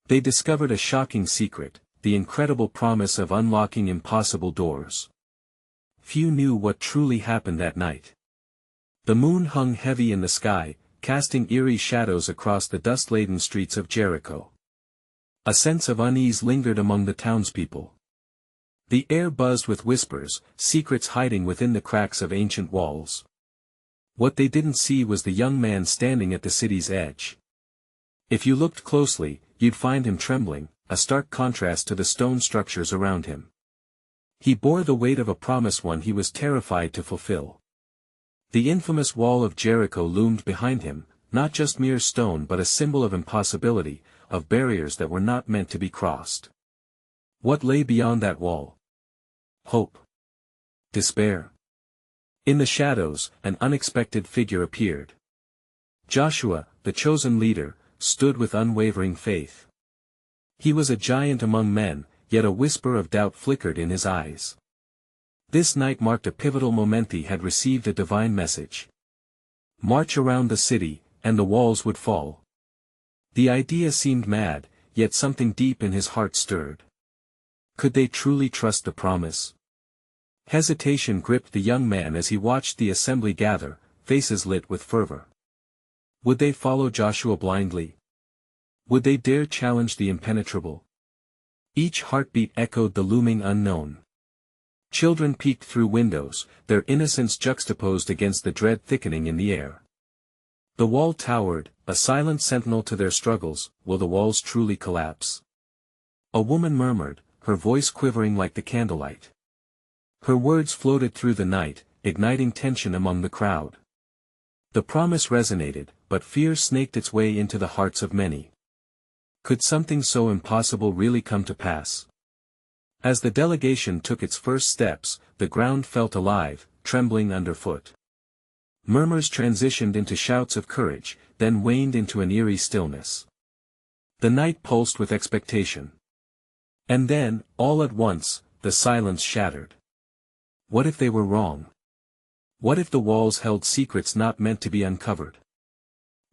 They discovered a shocking secret, the incredible promise of unlocking impossible doors. Few knew what truly happened that night. The moon hung heavy in the sky, casting eerie shadows across the dust-laden streets of Jericho. A sense of unease lingered among the townspeople. The air buzzed with whispers, secrets hiding within the cracks of ancient walls. What they didn't see was the young man standing at the city's edge. If you looked closely, you'd find him trembling, a stark contrast to the stone structures around him. He bore the weight of a promise one he was terrified to fulfill. The infamous wall of Jericho loomed behind him, not just mere stone but a symbol of impossibility, of barriers that were not meant to be crossed. What lay beyond that wall? Hope. Despair. In the shadows, an unexpected figure appeared. Joshua, the chosen leader, stood with unwavering faith. He was a giant among men, yet a whisper of doubt flickered in his eyes. This night marked a pivotal moment. He had received a divine message. March around the city, and the walls would fall. The idea seemed mad, yet something deep in his heart stirred. Could they truly trust the promise? Hesitation gripped the young man as he watched the assembly gather, faces lit with fervor. Would they follow Joshua blindly? Would they dare challenge the impenetrable? Each heartbeat echoed the looming unknown. Children peeked through windows, their innocence juxtaposed against the dread thickening in the air. The wall towered, a silent sentinel to their struggles. Will the walls truly collapse? A woman murmured, her voice quivering like the candlelight. Her words floated through the night, igniting tension among the crowd. The promise resonated, but fear snaked its way into the hearts of many. Could something so impossible really come to pass? As the delegation took its first steps, the ground felt alive, trembling underfoot. Murmurs transitioned into shouts of courage, then waned into an eerie stillness. The night pulsed with expectation. And then, all at once, the silence shattered. What if they were wrong? What if the walls held secrets not meant to be uncovered?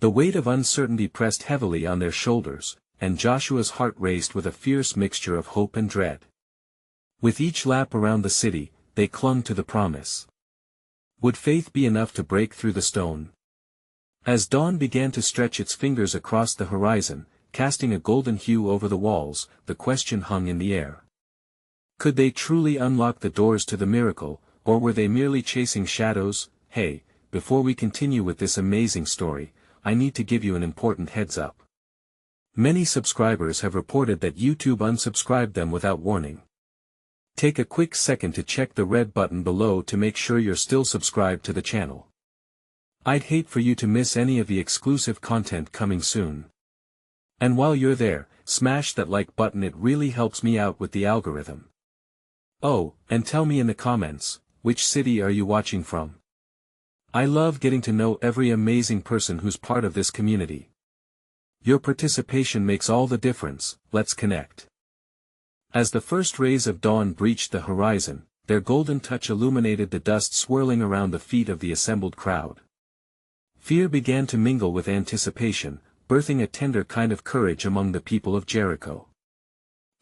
The weight of uncertainty pressed heavily on their shoulders, and Joshua's heart raced with a fierce mixture of hope and dread. With each lap around the city, they clung to the promise. Would faith be enough to break through the stone? As dawn began to stretch its fingers across the horizon, casting a golden hue over the walls, the question hung in the air. Could they truly unlock the doors to the miracle, or were they merely chasing shadows? Hey, before we continue with this amazing story, I need to give you an important heads up. Many subscribers have reported that YouTube unsubscribed them without warning. Take a quick second to check the red button below to make sure you're still subscribed to the channel. I'd hate for you to miss any of the exclusive content coming soon. And while you're there, smash that like button, it really helps me out with the algorithm. Oh, and tell me in the comments, which city are you watching from? I love getting to know every amazing person who's part of this community. Your participation makes all the difference. Let's connect. As the first rays of dawn breached the horizon, their golden touch illuminated the dust swirling around the feet of the assembled crowd. Fear began to mingle with anticipation, birthing a tender kind of courage among the people of Jericho.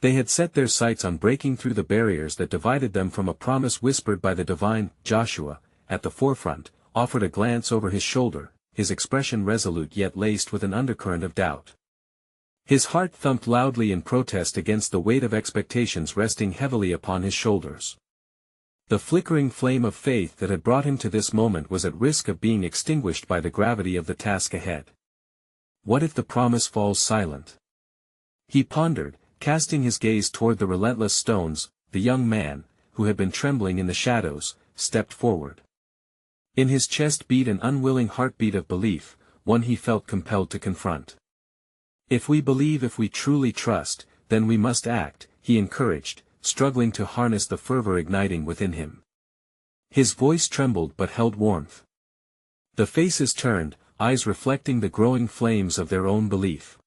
They had set their sights on breaking through the barriers that divided them from a promise whispered by the divine. Joshua, at the forefront, offered a glance over his shoulder, his expression resolute yet laced with an undercurrent of doubt. His heart thumped loudly in protest against the weight of expectations resting heavily upon his shoulders. The flickering flame of faith that had brought him to this moment was at risk of being extinguished by the gravity of the task ahead. What if the promise falls silent? He pondered, casting his gaze toward the relentless stones. The young man, who had been trembling in the shadows, stepped forward. In his chest beat an unwilling heartbeat of belief, one he felt compelled to confront. If we believe, if we truly trust, then we must act, he encouraged, struggling to harness the fervor igniting within him. His voice trembled but held warmth. The faces turned, eyes reflecting the growing flames of their own belief.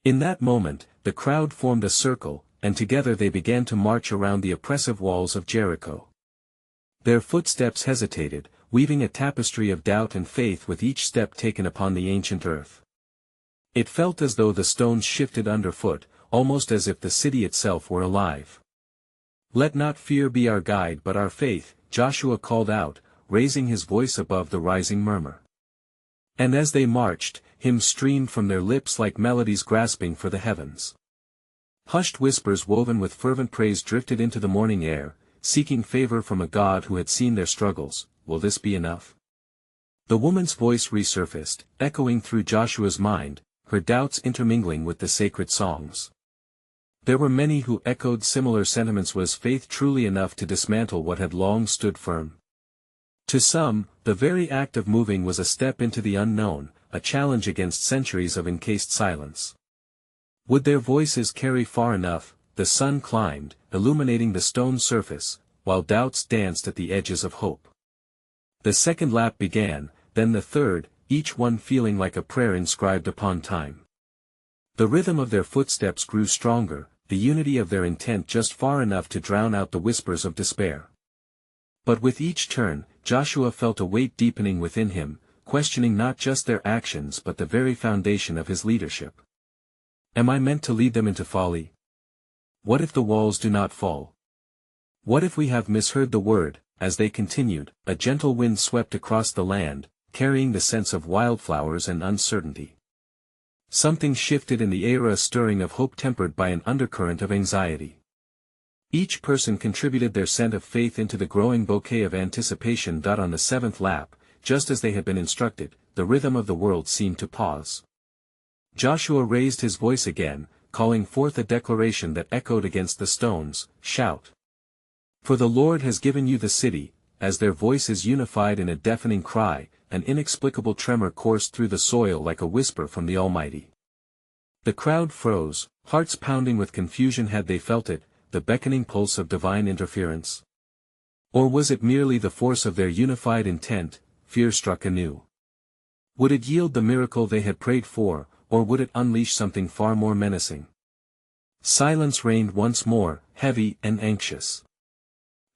In that moment, the crowd formed a circle, and together they began to march around the oppressive walls of Jericho. Their footsteps hesitated, weaving a tapestry of doubt and faith with each step taken upon the ancient earth. It felt as though the stones shifted underfoot, almost as if the city itself were alive. "Let not fear be our guide but our faith," Joshua called out, raising his voice above the rising murmur. And as they marched, hymns streamed from their lips like melodies grasping for the heavens. Hushed whispers woven with fervent praise drifted into the morning air, seeking favor from a God who had seen their struggles. "Will this be enough?" The woman's voice resurfaced, echoing through Joshua's mind, her doubts intermingling with the sacred songs. There were many who echoed similar sentiments. Was faith truly enough to dismantle what had long stood firm? To some, the very act of moving was a step into the unknown, a challenge against centuries of encased silence. Would their voices carry far enough? The sun climbed, illuminating the stone surface, while doubts danced at the edges of hope. The second lap began, then the third, each one feeling like a prayer inscribed upon time. The rhythm of their footsteps grew stronger, the unity of their intent just far enough to drown out the whispers of despair. But with each turn, Joshua felt a weight deepening within him, questioning not just their actions but the very foundation of his leadership. Am I meant to lead them into folly? What if the walls do not fall? What if we have misheard the word? As they continued, a gentle wind swept across the land, carrying the scents of wildflowers and uncertainty. Something shifted in the air, a stirring of hope tempered by an undercurrent of anxiety. Each person contributed their scent of faith into the growing bouquet of anticipation. On the seventh lap, just as they had been instructed, the rhythm of the world seemed to pause. Joshua raised his voice again, calling forth a declaration that echoed against the stones, "Shout! For the Lord has given you the city." As their voices unified in a deafening cry, an inexplicable tremor coursed through the soil like a whisper from the Almighty. The crowd froze, hearts pounding with confusion. Had they felt it, the beckoning pulse of divine interference? Or was it merely the force of their unified intent? Fear struck anew. Would it yield the miracle they had prayed for, or would it unleash something far more menacing? Silence reigned once more, heavy and anxious.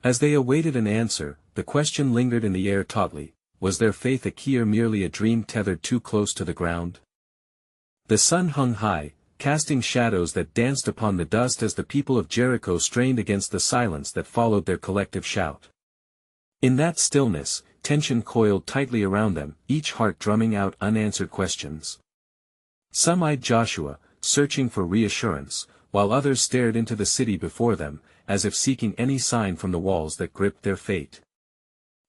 As they awaited an answer, the question lingered in the air tautly: was their faith a key or merely a dream tethered too close to the ground? The sun hung high, casting shadows that danced upon the dust as the people of Jericho strained against the silence that followed their collective shout. In that stillness, tension coiled tightly around them, each heart drumming out unanswered questions. Some eyed Joshua, searching for reassurance, while others stared into the city before them, as if seeking any sign from the walls that gripped their fate.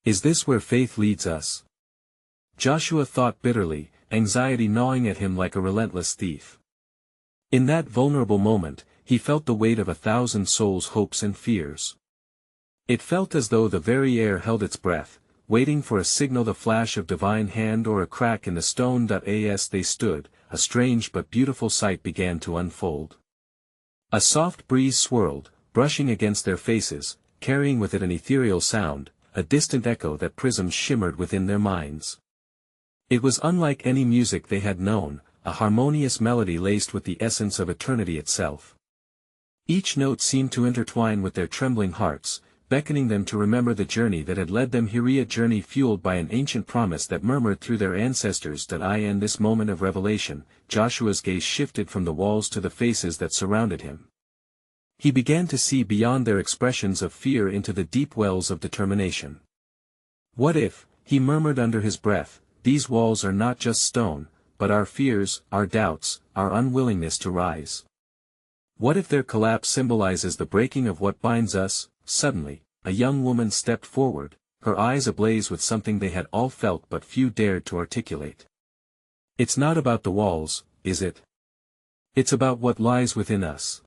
Is this where faith leads us? Joshua thought bitterly, anxiety gnawing at him like a relentless thief. In that vulnerable moment, he felt the weight of 1,000 souls' hopes and fears. It felt as though the very air held its breath, waiting for a signal, the flash of divine hand or a crack in the stone. As they stood, a strange but beautiful sight began to unfold. A soft breeze swirled, brushing against their faces, carrying with it an ethereal sound, a distant echo that prisms shimmered within their minds. It was unlike any music they had known, a harmonious melody laced with the essence of eternity itself. Each note seemed to intertwine with their trembling hearts, beckoning them to remember the journey that had led them here, a journey fueled by an ancient promise that murmured through their ancestors. In this moment of revelation, Joshua's gaze shifted from the walls to the faces that surrounded him. He began to see beyond their expressions of fear into the deep wells of determination. "What if," he murmured under his breath, "these walls are not just stone, but our fears, our doubts, our unwillingness to rise? What if their collapse symbolizes the breaking of what binds us?" Suddenly, a young woman stepped forward, her eyes ablaze with something they had all felt but few dared to articulate. "It's not about the walls, is it? It's about what lies within us.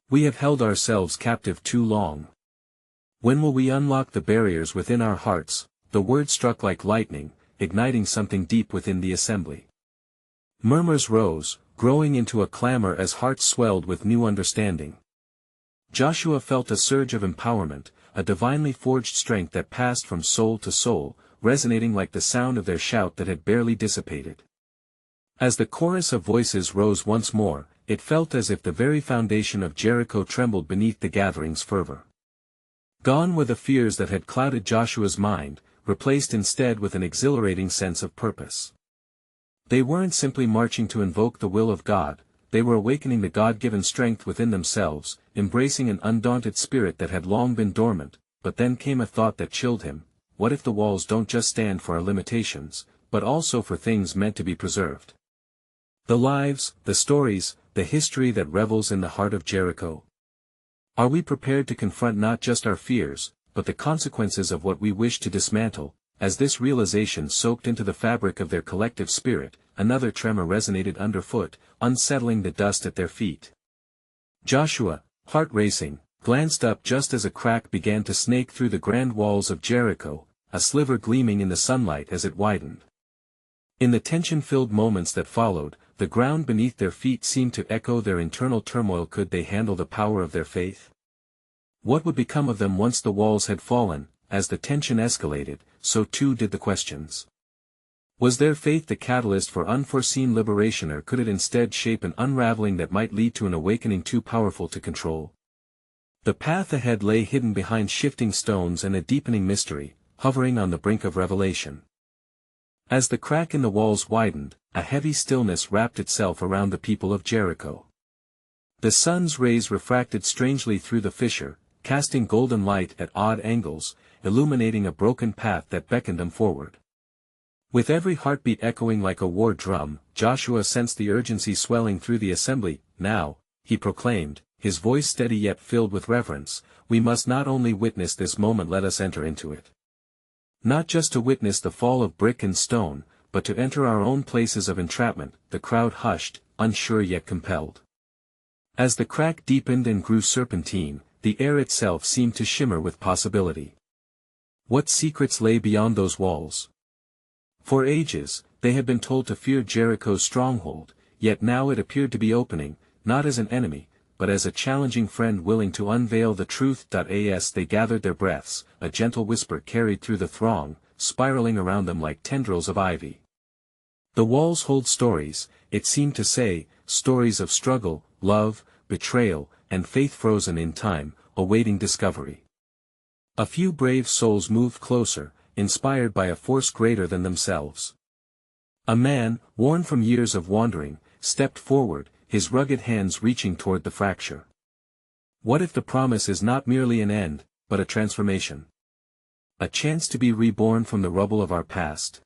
We have held ourselves captive too long. When will we unlock the barriers within our hearts?" The word struck like lightning, igniting something deep within the assembly. Murmurs rose, growing into a clamor as hearts swelled with new understanding. Joshua felt a surge of empowerment, a divinely forged strength that passed from soul to soul, resonating like the sound of their shout that had barely dissipated. As the chorus of voices rose once more, it felt as if the very foundation of Jericho trembled beneath the gathering's fervor. Gone were the fears that had clouded Joshua's mind, replaced instead with an exhilarating sense of purpose. They weren't simply marching to invoke the will of God, they were awakening the God-given strength within themselves, embracing an undaunted spirit that had long been dormant. But then came a thought that chilled him: what if the walls don't just stand for our limitations, but also for things meant to be preserved? The lives, the stories, the history that revels in the heart of Jericho. Are we prepared to confront not just our fears, but the consequences of what we wish to dismantle? As this realization soaked into the fabric of their collective spirit, another tremor resonated underfoot, unsettling the dust at their feet. Joshua, heart racing, glanced up just as a crack began to snake through the grand walls of Jericho, a sliver gleaming in the sunlight as it widened. In the tension-filled moments that followed, the ground beneath their feet seemed to echo their internal turmoil. Could they handle the power of their faith? What would become of them once the walls had fallen? As the tension escalated, so too did the questions. Was their faith the catalyst for unforeseen liberation, or could it instead shape an unraveling that might lead to an awakening too powerful to control? The path ahead lay hidden behind shifting stones and a deepening mystery, hovering on the brink of revelation. As the crack in the walls widened, a heavy stillness wrapped itself around the people of Jericho. The sun's rays refracted strangely through the fissure, casting golden light at odd angles, illuminating a broken path that beckoned them forward. With every heartbeat echoing like a war drum, Joshua sensed the urgency swelling through the assembly. Now, he proclaimed, his voice steady yet filled with reverence, we must not only witness this moment, let us enter into it. Not just to witness the fall of brick and stone, but to enter our own places of entrapment. The crowd hushed, unsure yet compelled. As the crack deepened and grew serpentine, the air itself seemed to shimmer with possibility. What secrets lay beyond those walls? For ages, they had been told to fear Jericho's stronghold, yet now it appeared to be opening, not as an enemy, but as a challenging friend willing to unveil the truth. As they gathered their breaths, a gentle whisper carried through the throng, spiraling around them like tendrils of ivy. The walls hold stories, it seemed to say, stories of struggle, love, betrayal, and faith frozen in time, awaiting discovery. A few brave souls moved closer, inspired by a force greater than themselves. A man, worn from years of wandering, stepped forward, his rugged hands reaching toward the fracture. What if the promise is not merely an end, but a transformation? A chance to be reborn from the rubble of our past.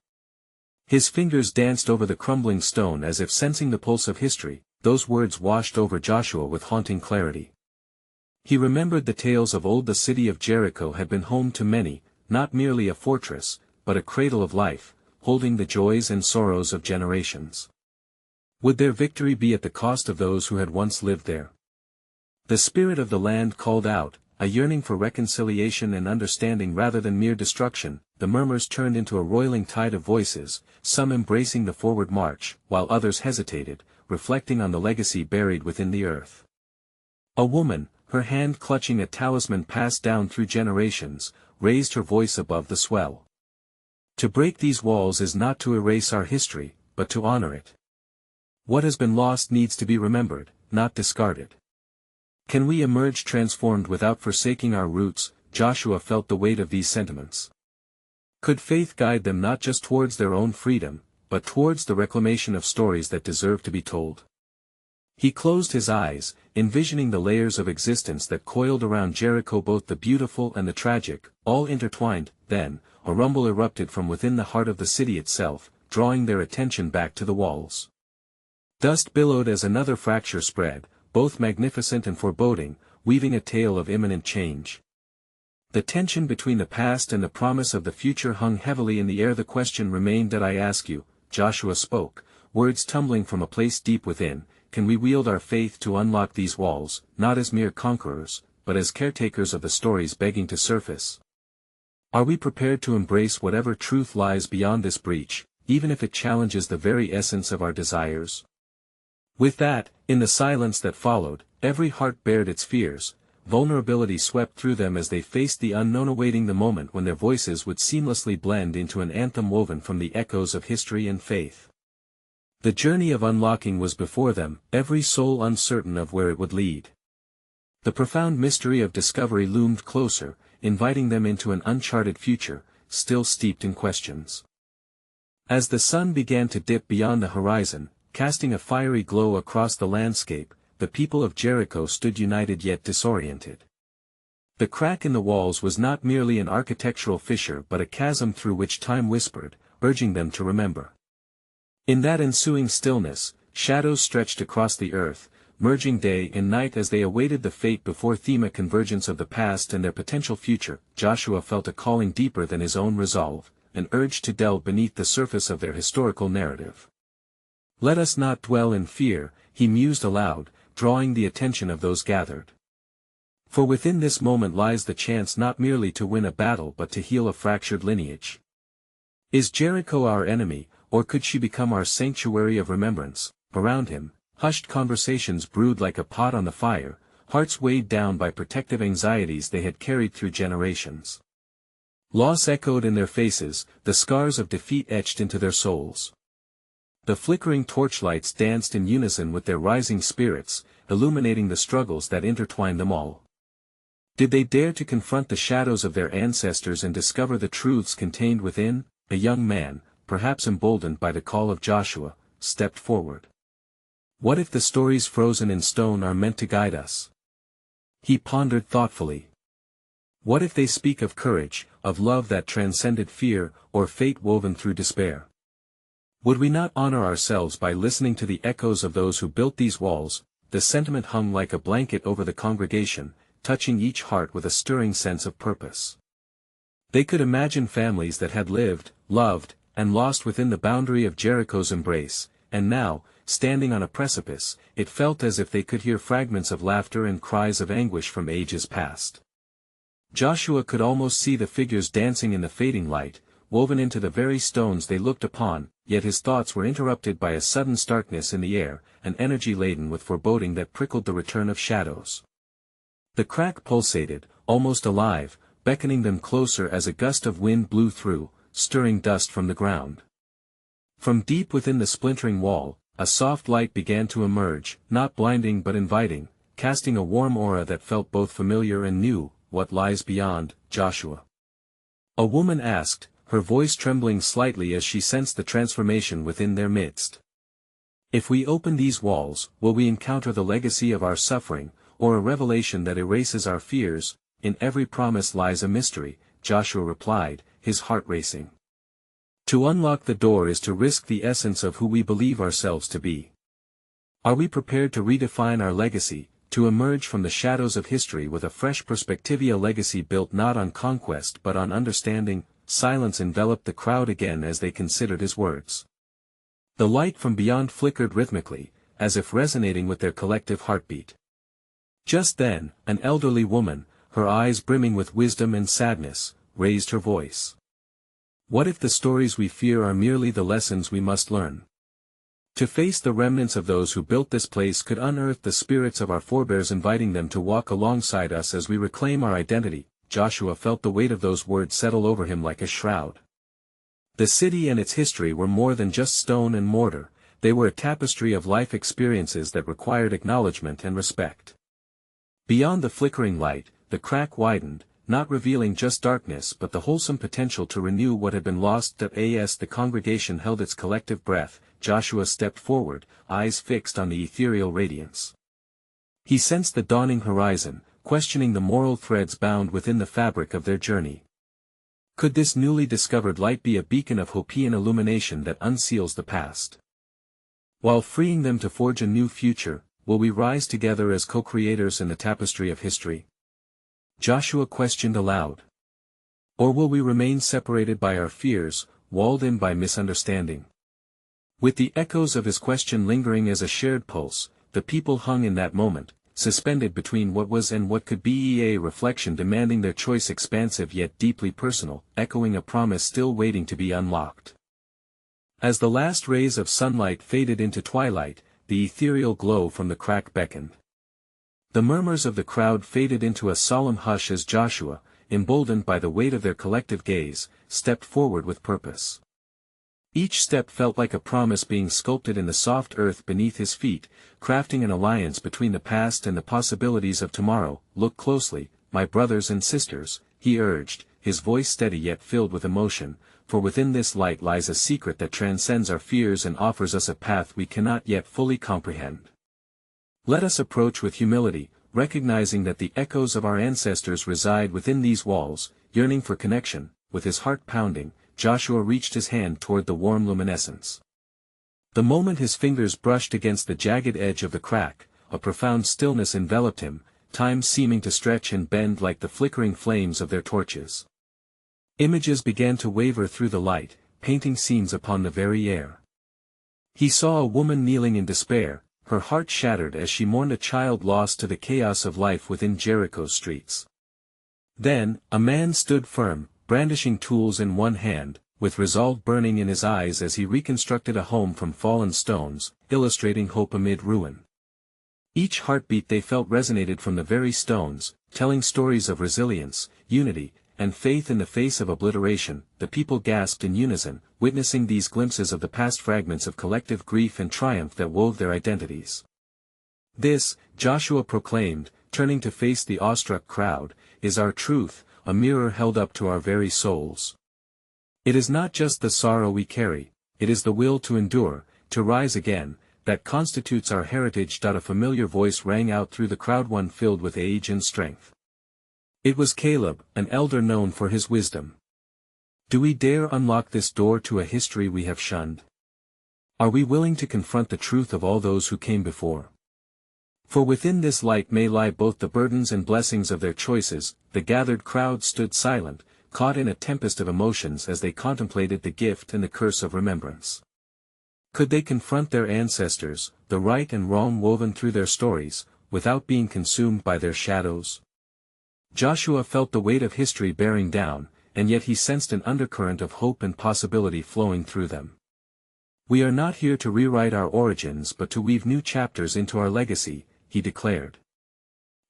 His fingers danced over the crumbling stone as if sensing the pulse of history. Those words washed over Joshua with haunting clarity. He remembered the tales of old. The city of Jericho had been home to many, not merely a fortress, but a cradle of life, holding the joys and sorrows of generations. Would their victory be at the cost of those who had once lived there? The spirit of the land called out, a yearning for reconciliation and understanding rather than mere destruction. The murmurs turned into a roiling tide of voices, some embracing the forward march, while others hesitated, reflecting on the legacy buried within the earth. A woman, her hand clutching a talisman passed down through generations, raised her voice above the swell. To break these walls is not to erase our history, but to honor it. What has been lost needs to be remembered, not discarded. Can we emerge transformed without forsaking our roots? Joshua felt the weight of these sentiments. Could faith guide them not just towards their own freedom, but towards the reclamation of stories that deserve to be told? He closed his eyes, envisioning the layers of existence that coiled around Jericho, both the beautiful and the tragic, all intertwined. Then, a rumble erupted from within the heart of the city itself, drawing their attention back to the walls. Dust billowed as another fracture spread, both magnificent and foreboding, weaving a tale of imminent change. The tension between the past and the promise of the future hung heavily in the air. The question remained. I ask you, Joshua spoke, words tumbling from a place deep within, can we wield our faith to unlock these walls, not as mere conquerors, but as caretakers of the stories begging to surface? Are we prepared to embrace whatever truth lies beyond this breach, even if it challenges the very essence of our desires? With that, in the silence that followed, every heart bared its fears. Vulnerability swept through them as they faced the unknown, awaiting the moment when their voices would seamlessly blend into an anthem woven from the echoes of history and faith. The journey of unlocking was before them, every soul uncertain of where it would lead. The profound mystery of discovery loomed closer, inviting them into an uncharted future, still steeped in questions. As the sun began to dip beyond the horizon, casting a fiery glow across the landscape, the people of Jericho stood united yet disoriented. The crack in the walls was not merely an architectural fissure but a chasm through which time whispered, urging them to remember. In that ensuing stillness, shadows stretched across the earth, merging day and night as they awaited the fate before them. A convergence of the past and their potential future. Joshua felt a calling deeper than his own resolve, an urge to delve beneath the surface of their historical narrative. Let us not dwell in fear, he mused aloud, drawing the attention of those gathered. For within this moment lies the chance not merely to win a battle but to heal a fractured lineage. Is Jericho our enemy, or could she become our sanctuary of remembrance? Around him, hushed conversations brewed like a pot on the fire, hearts weighed down by protective anxieties they had carried through generations. Loss echoed in their faces, the scars of defeat etched into their souls. The flickering torchlights danced in unison with their rising spirits, illuminating the struggles that intertwined them all. Did they dare to confront the shadows of their ancestors and discover the truths contained within? A young man, perhaps emboldened by the call of Joshua, stepped forward. What if the stories frozen in stone are meant to guide us? He pondered thoughtfully. What if they speak of courage, of love that transcended fear, or fate woven through despair? Would we not honor ourselves by listening to the echoes of those who built these walls? The sentiment hung like a blanket over the congregation, touching each heart with a stirring sense of purpose. They could imagine families that had lived, loved, and lost within the boundary of Jericho's embrace, and now, standing on a precipice, it felt as if they could hear fragments of laughter and cries of anguish from ages past. Joshua could almost see the figures dancing in the fading light, woven into the very stones they looked upon, yet his thoughts were interrupted by a sudden starkness in the air, an energy laden with foreboding that prickled the return of shadows. The crack pulsated, almost alive, beckoning them closer as a gust of wind blew through, stirring dust from the ground. From deep within the splintering wall, a soft light began to emerge, not blinding but inviting, casting a warm aura that felt both familiar and new. What lies beyond, Joshua? A woman asked, her voice trembling slightly as she sensed the transformation within their midst. If we open these walls, will we encounter the legacy of our suffering, or a revelation that erases our fears? In every promise lies a mystery, Joshua replied, his heart racing. To unlock the door is to risk the essence of who we believe ourselves to be. Are we prepared to redefine our legacy, to emerge from the shadows of history with a fresh perspective, a legacy built not on conquest but on understanding? Silence enveloped the crowd again as they considered his words. The light from beyond flickered rhythmically, as if resonating with their collective heartbeat. Just then, an elderly woman, her eyes brimming with wisdom and sadness, raised her voice. What if the stories we fear are merely the lessons we must learn? To face the remnants of those who built this place could unearth the spirits of our forebears, inviting them to walk alongside us as we reclaim our identity. Joshua felt the weight of those words settle over him like a shroud. The city and its history were more than just stone and mortar, they were a tapestry of life experiences that required acknowledgement and respect. Beyond the flickering light, the crack widened, not revealing just darkness but the wholesome potential to renew what had been lost. As the congregation held its collective breath, Joshua stepped forward, eyes fixed on the ethereal radiance. He sensed the dawning horizon, questioning the moral threads bound within the fabric of their journey. Could this newly discovered light be a beacon of hope and illumination that unseals the past, while freeing them to forge a new future? Will we rise together as co-creators in the tapestry of history? Joshua questioned aloud. Or will we remain separated by our fears, walled in by misunderstanding? With the echoes of his question lingering as a shared pulse, the people hung in that moment, suspended between what was and what could be, a reflection demanding their choice, expansive yet deeply personal, echoing a promise still waiting to be unlocked. As the last rays of sunlight faded into twilight, the ethereal glow from the crack beckoned. The murmurs of the crowd faded into a solemn hush as Joshua, emboldened by the weight of their collective gaze, stepped forward with purpose. Each step felt like a promise being sculpted in the soft earth beneath his feet, crafting an alliance between the past and the possibilities of tomorrow. Look closely, my brothers and sisters, he urged, his voice steady yet filled with emotion. for within this light lies a secret that transcends our fears and offers us a path we cannot yet fully comprehend. Let us approach with humility, recognizing that the echoes of our ancestors reside within these walls. Yearning for connection, with his heart pounding, Joshua reached his hand toward the warm luminescence. The moment his fingers brushed against the jagged edge of the crack, a profound stillness enveloped him, time seeming to stretch and bend like the flickering flames of their torches. Images began to waver through the light, painting scenes upon the very air. He saw a woman kneeling in despair, her heart shattered as she mourned a child lost to the chaos of life within Jericho's streets. Then, a man stood firm, brandishing tools in one hand, with resolve burning in his eyes as he reconstructed a home from fallen stones, illustrating hope amid ruin. Each heartbeat they felt resonated from the very stones, telling stories of resilience, unity, and faith in the face of obliteration. The people gasped in unison, witnessing these glimpses of the past, fragments of collective grief and triumph that wove their identities. This, Joshua proclaimed, turning to face the awestruck crowd, is our truth, a mirror held up to our very souls. It is not just the sorrow we carry, it is the will to endure, to rise again, that constitutes our heritage. A familiar voice rang out through the crowd, one filled with age and strength. It was Caleb, an elder known for his wisdom. Do we dare unlock this door to a history we have shunned? Are we willing to confront the truth of all those who came before? For within this light may lie both the burdens and blessings of their choices. The gathered crowd stood silent, caught in a tempest of emotions as they contemplated the gift and the curse of remembrance. Could they confront their ancestors, the right and wrong woven through their stories, without being consumed by their shadows? Joshua felt the weight of history bearing down, and yet he sensed an undercurrent of hope and possibility flowing through them. We are not here to rewrite our origins but to weave new chapters into our legacy, he declared.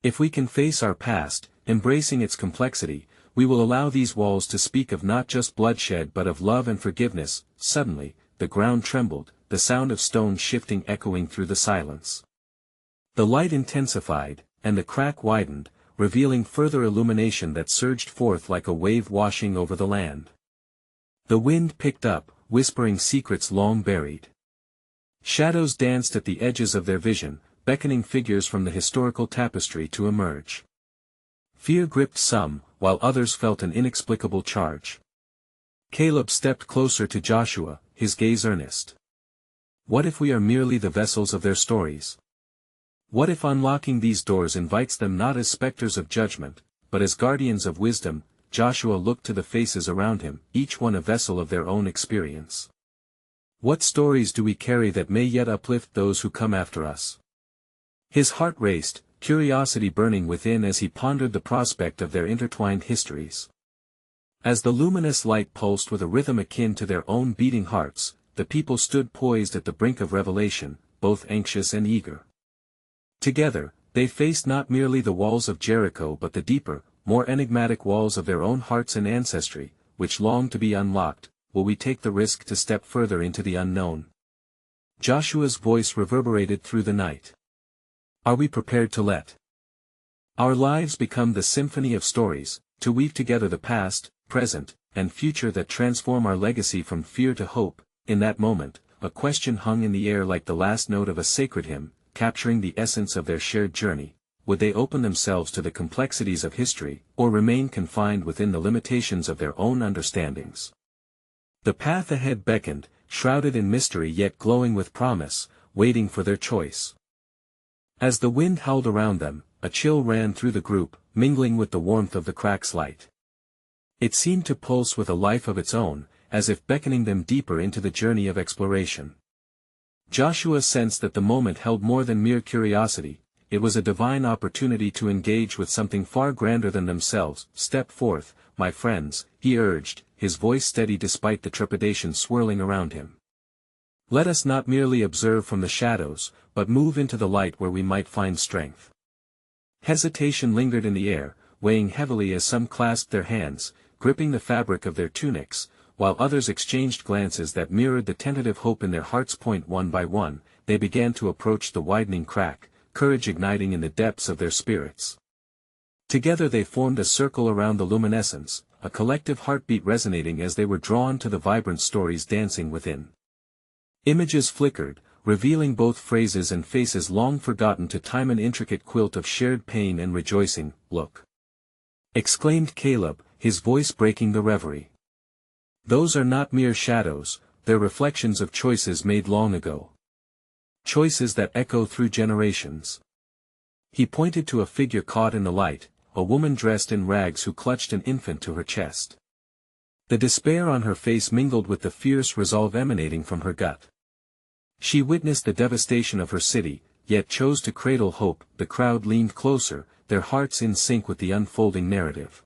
If we can face our past, embracing its complexity, we will allow these walls to speak of not just bloodshed but of love and forgiveness. Suddenly, the ground trembled, the sound of stones shifting echoing through the silence. The light intensified, and the crack widened, revealing further illumination that surged forth like a wave washing over the land. The wind picked up, whispering secrets long buried. Shadows danced at the edges of their vision, beckoning figures from the historical tapestry to emerge. Fear gripped some, while others felt an inexplicable charge. Caleb stepped closer to Joshua, his gaze earnest. What if we are merely the vessels of their stories? What if unlocking these doors invites them not as specters of judgment, but as guardians of wisdom? Joshua looked to the faces around him, each one a vessel of their own experience. What stories do we carry that may yet uplift those who come after us? His heart raced, curiosity burning within as he pondered the prospect of their intertwined histories. As the luminous light pulsed with a rhythm akin to their own beating hearts, the people stood poised at the brink of revelation, both anxious and eager. Together, they faced not merely the walls of Jericho but the deeper, more enigmatic walls of their own hearts and ancestry, which longed to be unlocked. Will we take the risk to step further into the unknown? Joshua's voice reverberated through the night. Are we prepared to let our lives become the symphony of stories, to weave together the past, present, and future that transform our legacy from fear to hope? In that moment, a question hung in the air like the last note of a sacred hymn, capturing the essence of their shared journey. Would they open themselves to the complexities of history, or remain confined within the limitations of their own understandings? The path ahead beckoned, shrouded in mystery yet glowing with promise, waiting for their choice. As the wind howled around them, a chill ran through the group, mingling with the warmth of the crack's light. It seemed to pulse with a life of its own, as if beckoning them deeper into the journey of exploration. Joshua sensed that the moment held more than mere curiosity. It was a divine opportunity to engage with something far grander than themselves. Step forth, my friends, he urged, his voice steady despite the trepidation swirling around him. Let us not merely observe from the shadows, but move into the light where we might find strength. Hesitation lingered in the air, weighing heavily as some clasped their hands, gripping the fabric of their tunics, while others exchanged glances that mirrored the tentative hope in their hearts. One by one, they began to approach the widening crack, courage igniting in the depths of their spirits. Together they formed a circle around the luminescence, a collective heartbeat resonating as they were drawn to the vibrant stories dancing within. Images flickered, revealing both phrases and faces long forgotten to time, an intricate quilt of shared pain and rejoicing. "Look!" exclaimed Caleb, his voice breaking the reverie. "Those are not mere shadows, they're reflections of choices made long ago. Choices that echo through generations." He pointed to a figure caught in the light, a woman dressed in rags who clutched an infant to her chest. The despair on her face mingled with the fierce resolve emanating from her gut. She witnessed the devastation of her city, yet chose to cradle hope. The crowd leaned closer, their hearts in sync with the unfolding narrative.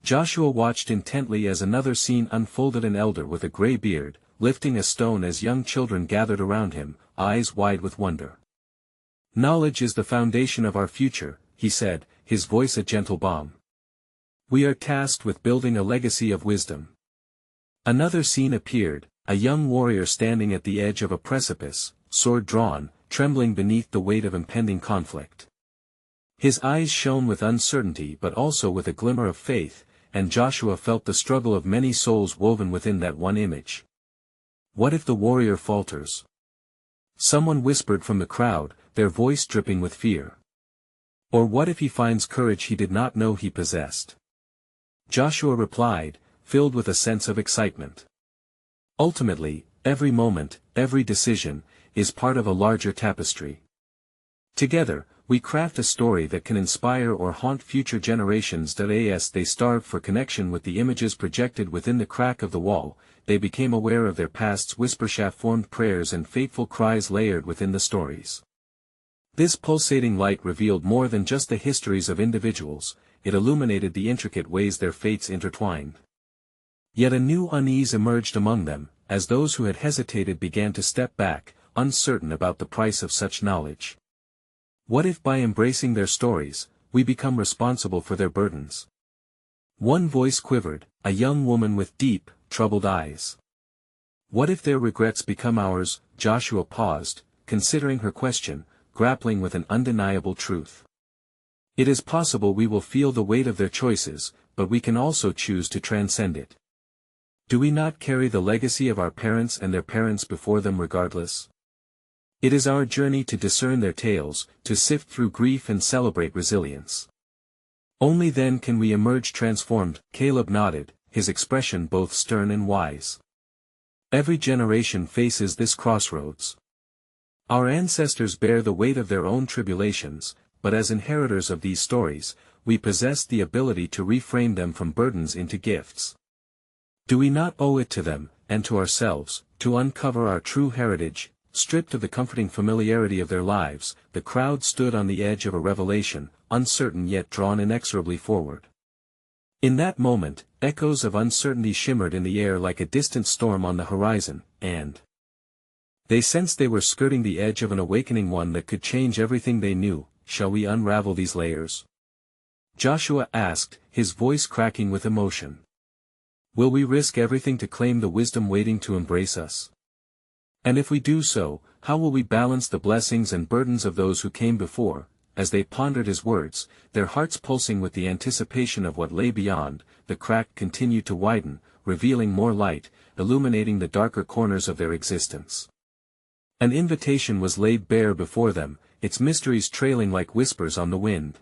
Joshua watched intently as another scene unfolded, an elder with a gray beard, lifting a stone as young children gathered around him, eyes wide with wonder. "Knowledge is the foundation of our future," he said, his voice a gentle balm. "We are tasked with building a legacy of wisdom." Another scene appeared, a young warrior standing at the edge of a precipice, sword drawn, trembling beneath the weight of impending conflict. His eyes shone with uncertainty but also with a glimmer of faith, and Joshua felt the struggle of many souls woven within that one image. "What if the warrior falters?" someone whispered from the crowd, their voice dripping with fear. "Or what if he finds courage he did not know he possessed?" Joshua replied, filled with a sense of excitement. "Ultimately, every moment, every decision, is part of a larger tapestry. Together, we craft a story that can inspire or haunt future generations." As they starved for connection with the images projected within the crack of the wall, they became aware of their past's whisper-formed prayers and fateful cries layered within the stories. This pulsating light revealed more than just the histories of individuals, it illuminated the intricate ways their fates intertwined. Yet a new unease emerged among them, as those who had hesitated began to step back, uncertain about the price of such knowledge. What if by embracing their stories, we become responsible for their burdens? One voice quivered, a young woman with deep, troubled eyes. What if their regrets become ours? Joshua paused, considering her question, grappling with an undeniable truth. It is possible we will feel the weight of their choices, but we can also choose to transcend it. Do we not carry the legacy of our parents and their parents before them regardless? It is our journey to discern their tales, to sift through grief and celebrate resilience. Only then can we emerge transformed. Caleb nodded, his expression both stern and wise. Every generation faces this crossroads. Our ancestors bear the weight of their own tribulations, but as inheritors of these stories, we possess the ability to reframe them from burdens into gifts. Do we not owe it to them, and to ourselves, to uncover our true heritage? Stripped of the comforting familiarity of their lives, the crowd stood on the edge of a revelation, uncertain yet drawn inexorably forward. In that moment, echoes of uncertainty shimmered in the air like a distant storm on the horizon, and they sensed they were skirting the edge of an awakening, one that could change everything they knew. Shall we unravel these layers? Joshua asked, his voice cracking with emotion. Will we risk everything to claim the wisdom waiting to embrace us? And if we do so, how will we balance the blessings and burdens of those who came before? As they pondered his words, their hearts pulsing with the anticipation of what lay beyond, the crack continued to widen, revealing more light, illuminating the darker corners of their existence. An invitation was laid bare before them, its mysteries trailing like whispers on the wind.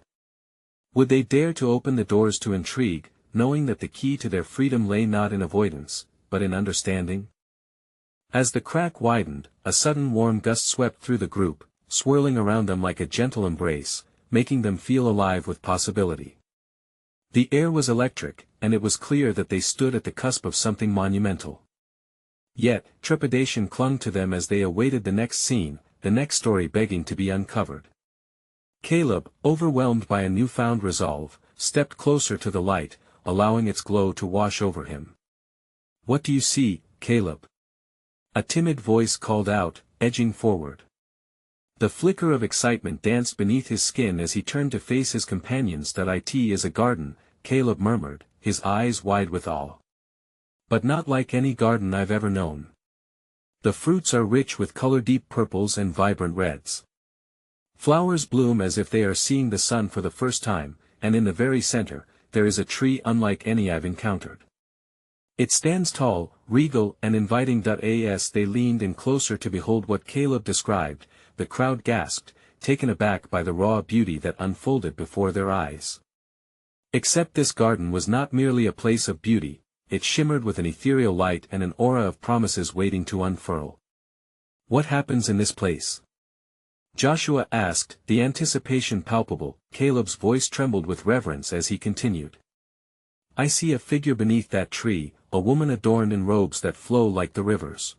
Would they dare to open the doors to intrigue, knowing that the key to their freedom lay not in avoidance, but in understanding? As the crack widened, a sudden warm gust swept through the group, swirling around them like a gentle embrace, making them feel alive with possibility. The air was electric, and it was clear that they stood at the cusp of something monumental. Yet, trepidation clung to them as they awaited the next scene, the next story begging to be uncovered. Caleb, overwhelmed by a newfound resolve, stepped closer to the light, allowing its glow to wash over him. "What do you see, Caleb?" a timid voice called out, edging forward. The flicker of excitement danced beneath his skin as he turned to face his companions. "It is a garden," Caleb murmured, his eyes wide with awe. "But not like any garden I've ever known. The fruits are rich with color-deep purples and vibrant reds. Flowers bloom as if they are seeing the sun for the first time, and in the very center, there is a tree unlike any I've encountered. It stands tall, regal, and inviting. As they leaned in closer to behold what Caleb described, the crowd gasped, taken aback by the raw beauty that unfolded before their eyes. Except this garden was not merely a place of beauty, it shimmered with an ethereal light and an aura of promises waiting to unfurl. "What happens in this place?" Joshua asked, the anticipation palpable. Caleb's voice trembled with reverence as he continued. "I see a figure beneath that tree, a woman adorned in robes that flow like the rivers.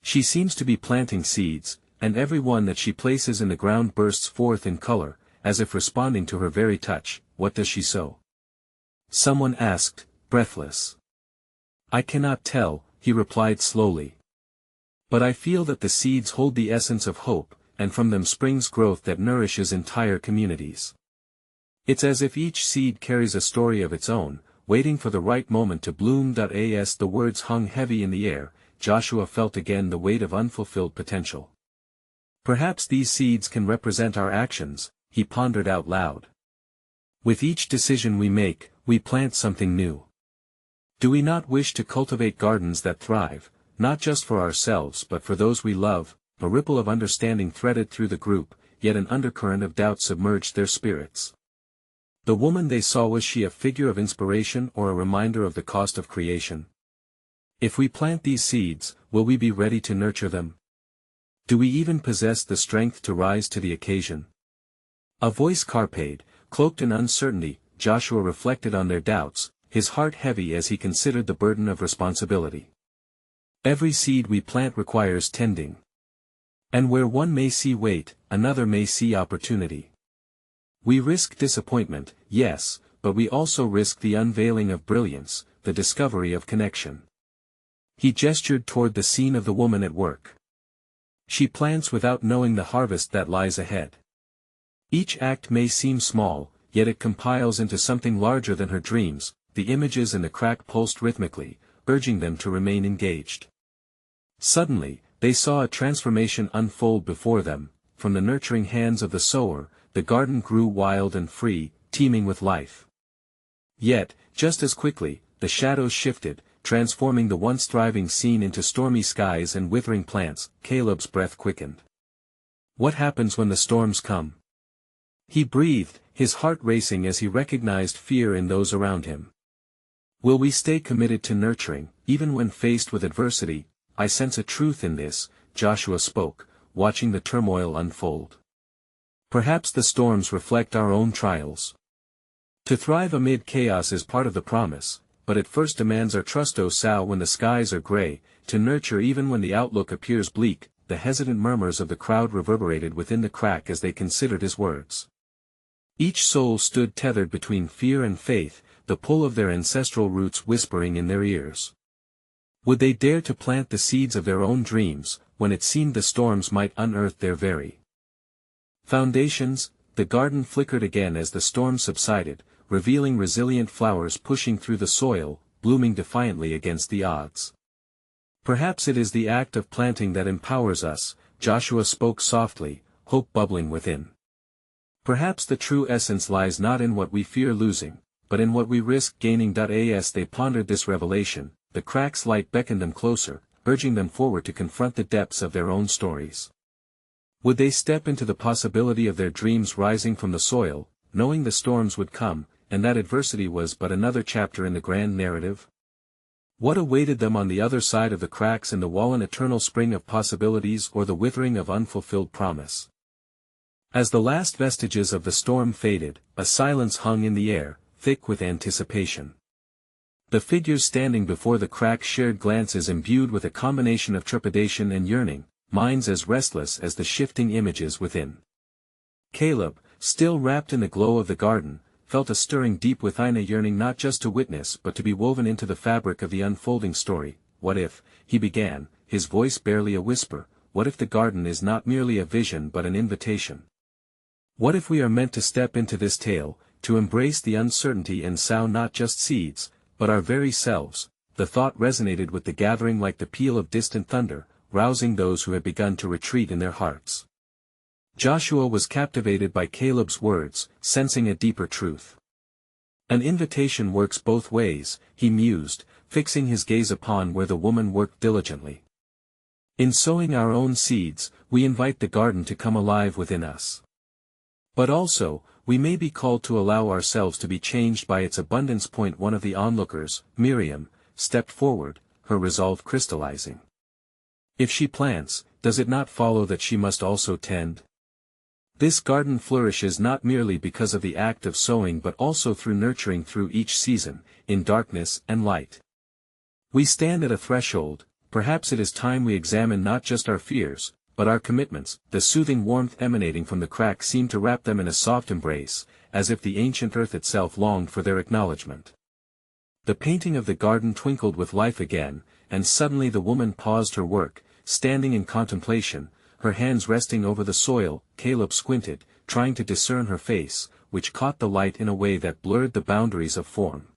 She seems to be planting seeds, and every one that she places in the ground bursts forth in color, as if responding to her very touch. What does she sow?" Someone asked, breathless. "I cannot tell," he replied slowly. "But I feel that the seeds hold the essence of hope, and from them springs growth that nourishes entire communities. It's as if each seed carries a story of its own, waiting for the right moment to bloom. As the words hung heavy in the air, Joshua felt again the weight of unfulfilled potential. "Perhaps these seeds can represent our actions," he pondered out loud. "With each decision we make, we plant something new. Do we not wish to cultivate gardens that thrive, not just for ourselves but for those we love?" A ripple of understanding threaded through the group, yet an undercurrent of doubt submerged their spirits. The woman they saw, was she a figure of inspiration or a reminder of the cost of creation? If we plant these seeds, will we be ready to nurture them? Do we even possess the strength to rise to the occasion? A voice carped, cloaked in uncertainty. Joshua reflected on their doubts, his heart heavy as he considered the burden of responsibility. Every seed we plant requires tending. And where one may see weight, another may see opportunity. We risk disappointment, yes, but we also risk the unveiling of brilliance, the discovery of connection. He gestured toward the scene of the woman at work. She plants without knowing the harvest that lies ahead. Each act may seem small, yet it compiles into something larger than her dreams. The images in the crack pulsed rhythmically, urging them to remain engaged. Suddenly, they saw a transformation unfold before them. From the nurturing hands of the sower, the garden grew wild and free, teeming with life. Yet, just as quickly, the shadows shifted, transforming the once thriving scene into stormy skies and withering plants. Caleb's breath quickened. "What happens when the storms come?" he breathed, his heart racing as he recognized fear in those around him. "Will we stay committed to nurturing, even when faced with adversity?" "I sense a truth in this," Joshua spoke, watching the turmoil unfold. "Perhaps the storms reflect our own trials. To thrive amid chaos is part of the promise, but it first demands our trust. When the skies are gray, to nurture even when the outlook appears bleak." The hesitant murmurs of the crowd reverberated within the crack as they considered his words. Each soul stood tethered between fear and faith, the pull of their ancestral roots whispering in their ears. Would they dare to plant the seeds of their own dreams, when it seemed the storms might unearth their very foundations? The garden flickered again as the storm subsided, revealing resilient flowers pushing through the soil, blooming defiantly against the odds. "Perhaps it is the act of planting that empowers us," Joshua spoke softly, hope bubbling within. "Perhaps the true essence lies not in what we fear losing, but in what we risk gaining." As they pondered this revelation, the crack's light beckoned them closer, urging them forward to confront the depths of their own stories. Would they step into the possibility of their dreams rising from the soil, knowing the storms would come, and that adversity was but another chapter in the grand narrative? What awaited them on the other side of the cracks in the wall? An eternal spring of possibilities or the withering of unfulfilled promise? As the last vestiges of the storm faded, a silence hung in the air, thick with anticipation. The figures standing before the crack shared glances imbued with a combination of trepidation and yearning, minds as restless as the shifting images within. Caleb, still wrapped in the glow of the garden, felt a stirring deep within, a yearning not just to witness but to be woven into the fabric of the unfolding story. "What if," he began, his voice barely a whisper, "what if the garden is not merely a vision but an invitation? What if we are meant to step into this tale, to embrace the uncertainty and sow not just seeds, but our very selves?" The thought resonated with the gathering like the peal of distant thunder, rousing those who had begun to retreat in their hearts. Joshua was captivated by Caleb's words, sensing a deeper truth. An invitation works both ways, he mused, fixing his gaze upon where the woman worked diligently. In sowing our own seeds, we invite the garden to come alive within us. But also, we may be called to allow ourselves to be changed by its abundance. One of the onlookers, Miriam, stepped forward, her resolve crystallizing. If she plants, does it not follow that she must also tend? This garden flourishes not merely because of the act of sowing but also through nurturing through each season, in darkness and light. We stand at a threshold. Perhaps it is time we examine not just our fears, but our commitments. The soothing warmth emanating from the crack seemed to wrap them in a soft embrace, as if the ancient earth itself longed for their acknowledgement. The painting of the garden twinkled with life again, and suddenly the woman paused her work, standing in contemplation, her hands resting over the soil. Caleb squinted, trying to discern her face, which caught the light in a way that blurred the boundaries of form.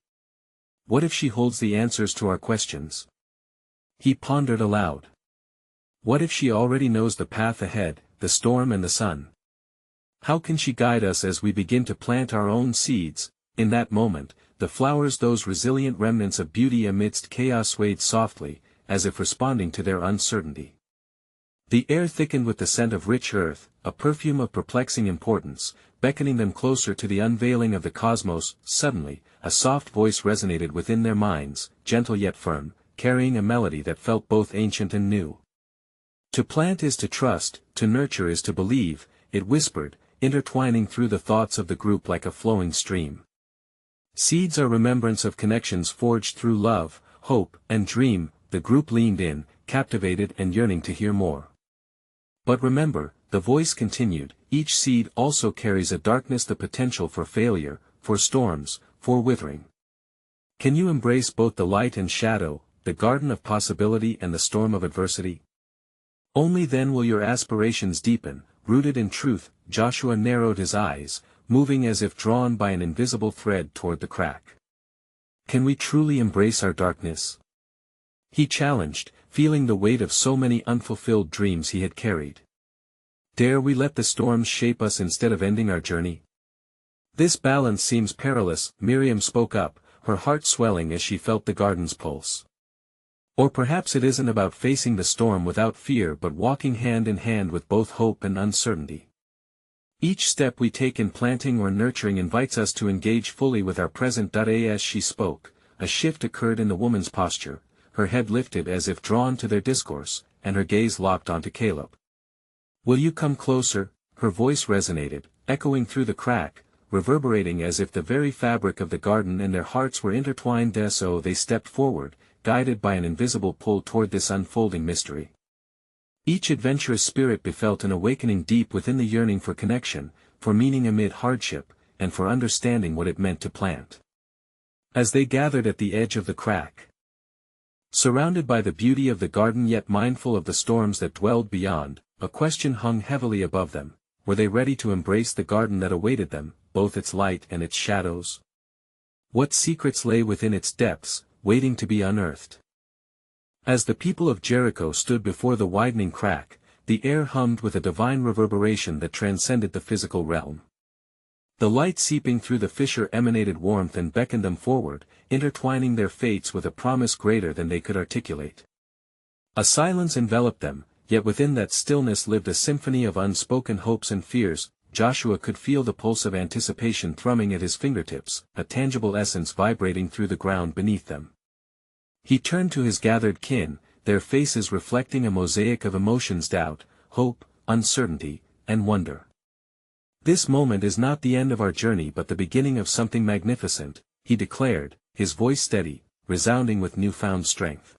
What if she holds the answers to our questions? He pondered aloud. What if she already knows the path ahead, the storm and the sun? How can she guide us as we begin to plant our own seeds? In that moment, the flowers, those resilient remnants of beauty amidst chaos, swayed softly, as if responding to their uncertainty. The air thickened with the scent of rich earth, a perfume of perplexing importance, beckoning them closer to the unveiling of the cosmos. Suddenly, a soft voice resonated within their minds, gentle yet firm, carrying a melody that felt both ancient and new. To plant is to trust, to nurture is to believe, it whispered, intertwining through the thoughts of the group like a flowing stream. Seeds are remembrance of connections forged through love, hope, and dream. The group leaned in, captivated and yearning to hear more. But remember, the voice continued, each seed also carries a darkness, the potential for failure, for storms, for withering. Can you embrace both the light and shadow, the garden of possibility and the storm of adversity? Only then will your aspirations deepen, rooted in truth. Joshua narrowed his eyes, moving as if drawn by an invisible thread toward the crack. Can we truly embrace our darkness? He challenged, feeling the weight of so many unfulfilled dreams he had carried. Dare we let the storms shape us instead of ending our journey? This balance seems perilous, Miriam spoke up, her heart swelling as she felt the garden's pulse. Or perhaps it isn't about facing the storm without fear but walking hand in hand with both hope and uncertainty. Each step we take in planting or nurturing invites us to engage fully with our present. As she spoke, a shift occurred in the woman's posture, her head lifted as if drawn to their discourse, and her gaze locked onto Caleb. Will you come closer? Her voice resonated, echoing through the crack, reverberating as if the very fabric of the garden and their hearts were intertwined. So they stepped forward, guided by an invisible pull toward this unfolding mystery. Each adventurous spirit befelt an awakening deep within, the yearning for connection, for meaning amid hardship, and for understanding what it meant to plant. As they gathered at the edge of the crack, surrounded by the beauty of the garden yet mindful of the storms that dwelled beyond, a question hung heavily above them: were they ready to embrace the garden that awaited them, both its light and its shadows? What secrets lay within its depths, waiting to be unearthed? As the people of Jericho stood before the widening crack, the air hummed with a divine reverberation that transcended the physical realm. The light seeping through the fissure emanated warmth and beckoned them forward, intertwining their fates with a promise greater than they could articulate. A silence enveloped them, yet within that stillness lived a symphony of unspoken hopes and fears. Joshua could feel the pulse of anticipation thrumming at his fingertips, a tangible essence vibrating through the ground beneath them. He turned to his gathered kin, their faces reflecting a mosaic of emotions: doubt, hope, uncertainty, and wonder. This moment is not the end of our journey but the beginning of something magnificent, he declared, his voice steady, resounding with newfound strength.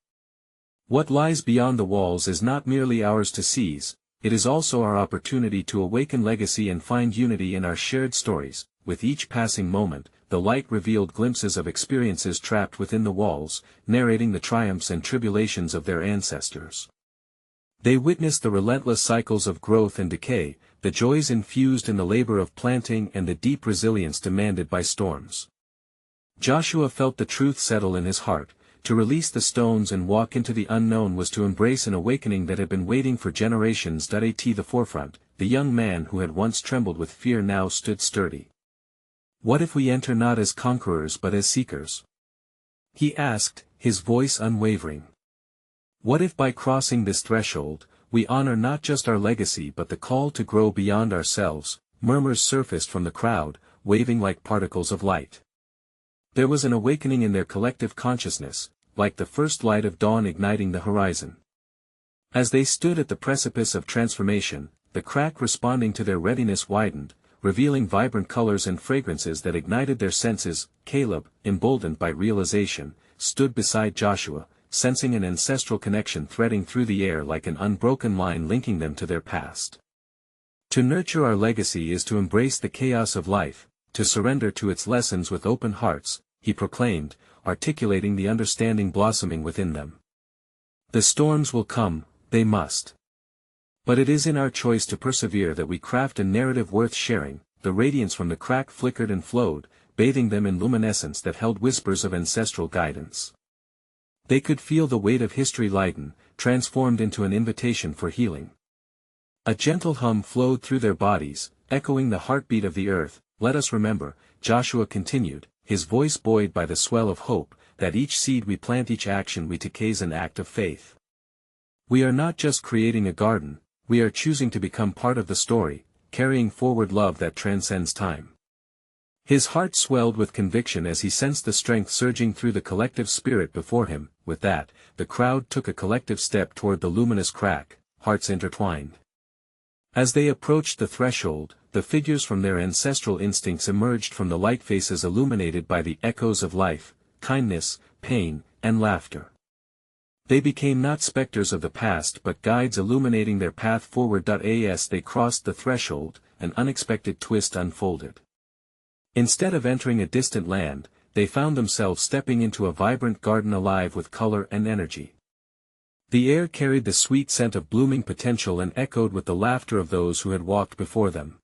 What lies beyond the walls is not merely ours to seize, it is also our opportunity to awaken legacy and find unity in our shared stories. With each passing moment, the light revealed glimpses of experiences trapped within the walls, narrating the triumphs and tribulations of their ancestors. They witnessed the relentless cycles of growth and decay, the joys infused in the labor of planting and the deep resilience demanded by storms. Joshua felt the truth settle in his heart: to release the stones and walk into the unknown was to embrace an awakening that had been waiting for generations. At the forefront, the young man who had once trembled with fear now stood sturdy. What if we enter not as conquerors but as seekers? He asked, his voice unwavering. What if by crossing this threshold, we honor not just our legacy but the call to grow beyond ourselves? Murmurs surfaced from the crowd, waving like particles of light. There was an awakening in their collective consciousness, like the first light of dawn igniting the horizon. As they stood at the precipice of transformation, the crack responding to their readiness widened, revealing vibrant colors and fragrances that ignited their senses. Caleb, emboldened by realization, stood beside Joshua, sensing an ancestral connection threading through the air like an unbroken line linking them to their past. To nurture our legacy is to embrace the chaos of life, to surrender to its lessons with open hearts, he proclaimed, articulating the understanding blossoming within them. The storms will come, they must. But it is in our choice to persevere that we craft a narrative worth sharing. The radiance from the crack flickered and flowed, bathing them in luminescence that held whispers of ancestral guidance. They could feel the weight of history lighten, transformed into an invitation for healing. A gentle hum flowed through their bodies, echoing the heartbeat of the earth. Let us remember, Joshua continued, his voice buoyed by the swell of hope, that each seed we plant, each action we take is an act of faith. We are not just creating a garden, we are choosing to become part of the story, carrying forward love that transcends time. His heart swelled with conviction as he sensed the strength surging through the collective spirit before him. With that, the crowd took a collective step toward the luminous crack, hearts intertwined. As they approached the threshold, the figures from their ancestral instincts emerged from the light, faces illuminated by the echoes of life, kindness, pain, and laughter. They became not specters of the past but guides illuminating their path forward. As they crossed the threshold, an unexpected twist unfolded. Instead of entering a distant land, they found themselves stepping into a vibrant garden alive with color and energy. The air carried the sweet scent of blooming potential and echoed with the laughter of those who had walked before them.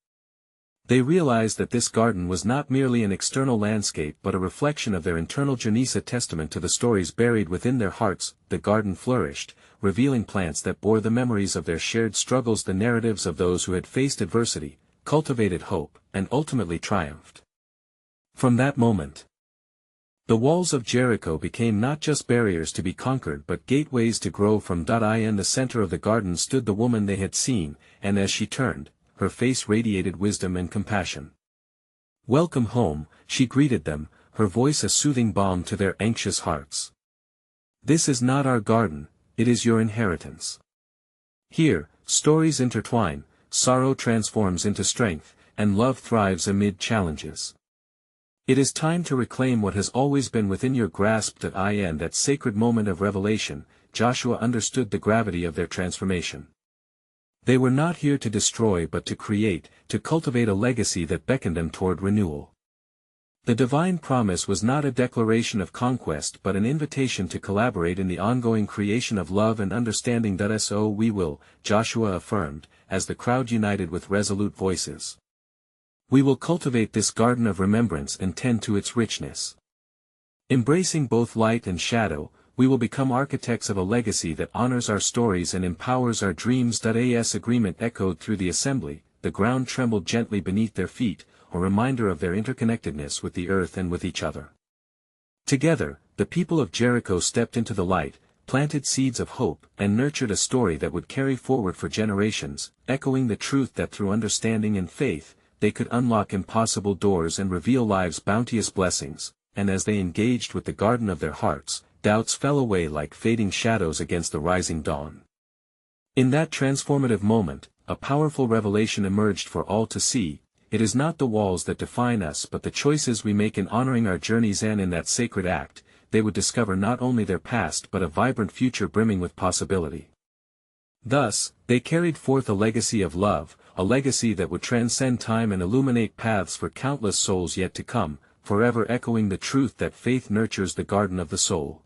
They realized that this garden was not merely an external landscape but a reflection of their internal journey, a testament to the stories buried within their hearts. The garden flourished, revealing plants that bore the memories of their shared struggles, the narratives of those who had faced adversity, cultivated hope, and ultimately triumphed. From that moment, the walls of Jericho became not just barriers to be conquered but gateways to grow from. In the center of the garden stood the woman they had seen, and as she turned, her face radiated wisdom and compassion. Welcome home, she greeted them, her voice a soothing balm to their anxious hearts. This is not our garden, it is your inheritance. Here, stories intertwine, sorrow transforms into strength, and love thrives amid challenges. It is time to reclaim what has always been within your grasp. In that sacred moment of revelation, Joshua understood the gravity of their transformation. They were not here to destroy but to create, to cultivate a legacy that beckoned them toward renewal. The divine promise was not a declaration of conquest but an invitation to collaborate in the ongoing creation of love and understanding. So we will, Joshua affirmed, as the crowd united with resolute voices. We will cultivate this garden of remembrance and tend to its richness. Embracing both light and shadow, we will become architects of a legacy that honors our stories and empowers our dreams. As agreement echoed through the assembly, the ground trembled gently beneath their feet, a reminder of their interconnectedness with the earth and with each other. Together, the people of Jericho stepped into the light, planted seeds of hope, and nurtured a story that would carry forward for generations, echoing the truth that through understanding and faith, they could unlock impossible doors and reveal life's bounteous blessings. And as they engaged with the garden of their hearts, doubts fell away like fading shadows against the rising dawn. In that transformative moment, a powerful revelation emerged for all to see. It is not the walls that define us but the choices we make in honoring our journeys, and in that sacred act, they would discover not only their past but a vibrant future brimming with possibility. Thus, they carried forth a legacy of love, a legacy that would transcend time and illuminate paths for countless souls yet to come, forever echoing the truth that faith nurtures the garden of the soul.